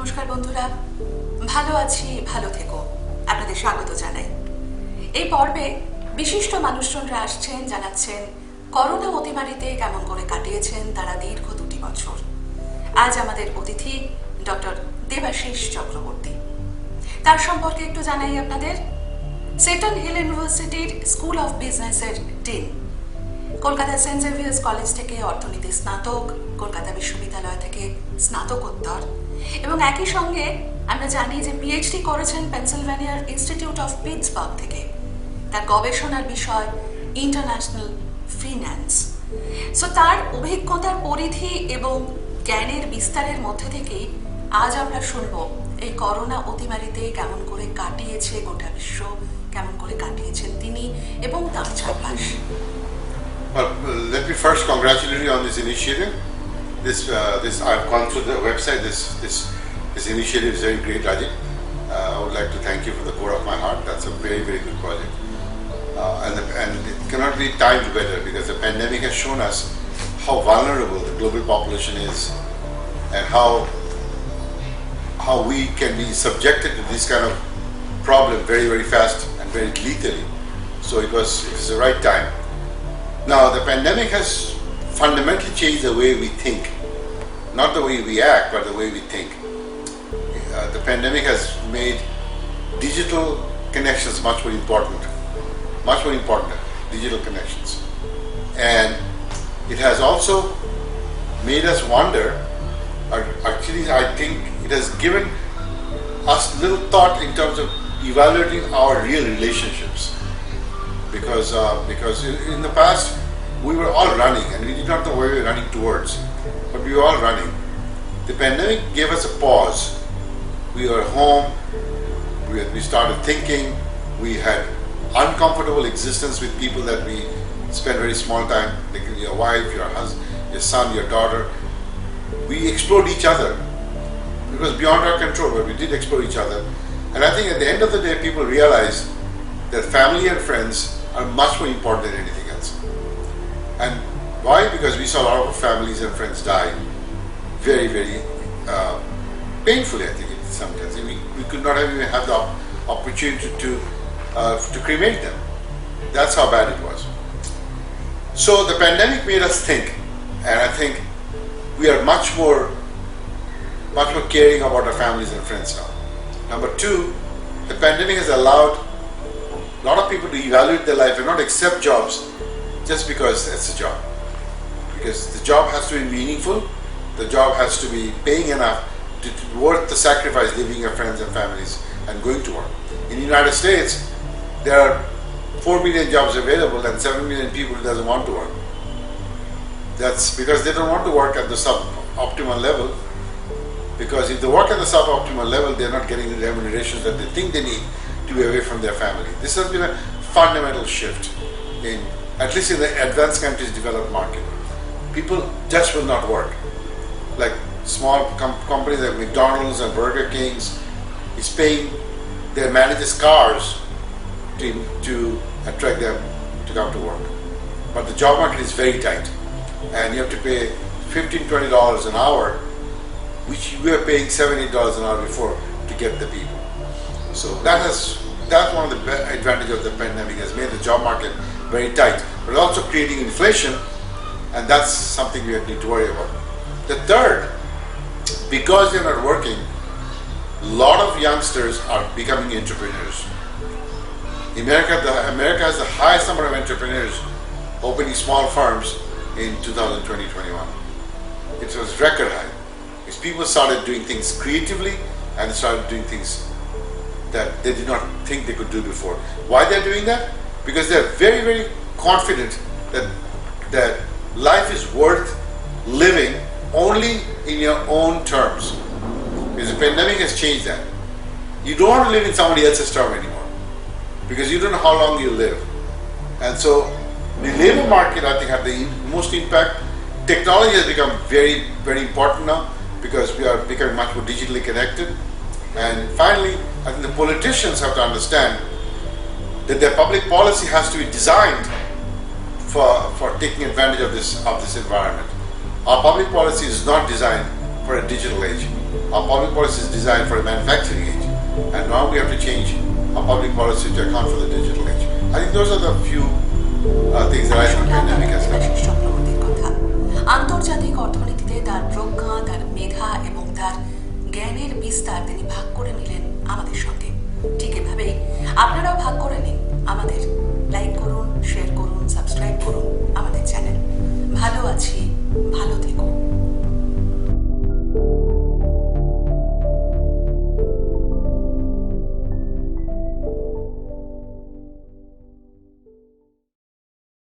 নমস্কার বন্ধুরা, ভালো আছি, ভালো থেকো। আপনাদের স্বাগত জানাই। এই পর্বে বিশিষ্ট মানুষজনরা আসছেন, জানাচ্ছেন করোনা অতিমারিতে কেমন করে কাটিয়েছেন তারা দীর্ঘ 2 বছর। আজ আমাদের অতিথি ডক্টর দেবাশিস চক্রবর্তী। তার সম্পর্কে একটু জানাই আপনাদের। সেটন হিল ইউনিভার্সিটির স্কুল অফ বিজনেসের dean, Kolkata Saint Xavier's College থেকে অর্থনীতি স্নাতক, কলকাতা বিশ্ববিদ্যালয় থেকে স্নাতকোত্তর, এবং একই সঙ্গে আমরা জানি যে পিএইচডি করেছেন পেনসিলভেনিয়ার ইনস্টিটিউট অফ পিটসবার্গ থেকে। তার গবেষণার বিষয় ইন্টারন্যাশনাল ফিন্যান্স। সো তার অভিজ্ঞতার পরিধি এবং জ্ঞানের বিস্তারের মধ্যে থেকেই আজ আমরা শুনব এই করোনা অতিমারিতে কেমন করে কাটিয়েছে গোটা বিশ্ব, কেমন করে কাটিয়েছেন তিনি এবং তার চারপাশ। Well, let me first congratulate you on this initiative. I've gone through the website. This initiative is very great, Rajiv. I would like to thank you from the core of my heart. That's a very, very good project. And it cannot be timed better because the pandemic has shown us how vulnerable the global population is and how we can be subjected to this kind of problem very, very fast and very lethally. So it was the right time. Now, the pandemic has fundamentally changed the way we think. Not the way we act, but the way we think. The pandemic has made digital connections much more important. Much more important, digital connections. And it has also made us wonder, or actually I think it has given us little thought in terms of evaluating our real relationships. Because in the past we were all running and we did not know where we were running towards, but we were all running. The pandemic gave us a pause. We were home, we started thinking, we had uncomfortable existence with people that we spent very small time, like your wife, your husband, your son, your daughter. We explored each other. It was beyond our control, but we did explore each other. And I think at the end of the day, people realized that family and friends are much more important than anything else. And why? Because we saw a lot of families and friends die very, very painfully, I think, sometimes. We could not even have the opportunity to cremate them. That's how bad it was. So the pandemic made us think, and I think we are much more caring about our families and friends now. Number two, the pandemic has allowed a lot of people to evaluate their life and not accept jobs just because it's a job. Because the job has to be meaningful, the job has to be paying enough to worth the sacrifice leaving your friends and families and going to work. In the United States, there are 4 million jobs available and 7 million people who doesn't want to work. That's because they don't want to work at the sub-optimal level, because if they work at the sub-optimal level, they're not getting the remunerations that they think they need to be away from their family. This has been a fundamental shift at least in the advanced countries' developed market. People just will not work. Like small companies like McDonald's and Burger King's is paying their managers' cars to attract them to come to work. But the job market is very tight, and you have to pay $15-20 an hour, which we were paying $7-8 an hour before to get the people. So that's one of the advantages of the pandemic, has made the job market very tight, but also creating inflation, and that's something we need to worry about. The third, because they're not working, a lot of youngsters are becoming entrepreneurs. America has the highest number of entrepreneurs opening small firms in 2020-21. It was record high. Because people started doing things creatively and started doing things that they did not think they could do before. Why they're doing that? Because they're very, very confident that life is worth living only in your own terms. Because the pandemic has changed that. You don't want to live in somebody else's term anymore, because you don't know how long you live. And so the labor market, I think, had the most impact. Technology has become very, very important now, because we are becoming much more digitally connected. And finally, I think the politicians have to understand that their public policy has to be designed for taking advantage of this environment. Our public policy is not designed for a digital age. Our public policy is designed for a manufacturing age, and now we have to change our public policy to account for the digital age. I think those are the few things that I think pandemic has done. Debashis চক্রবর্তীর কথা আন্তর্জাতিক অর্থনীতিতে তার প্রজ্ঞা, তার মেধা এবং তার জ্ঞানের বিস্তার তিনি ভাগ করে নিলেন আমাদের সঙ্গে। ঠিক এভাবেই আপনারাও ভাগ করে নিন আমাদের। লাইক করুন, শেয়ার করুন, সাবস্ক্রাইব করুন আমাদের চ্যানেল। ভালো আছি, ভালো থেকো।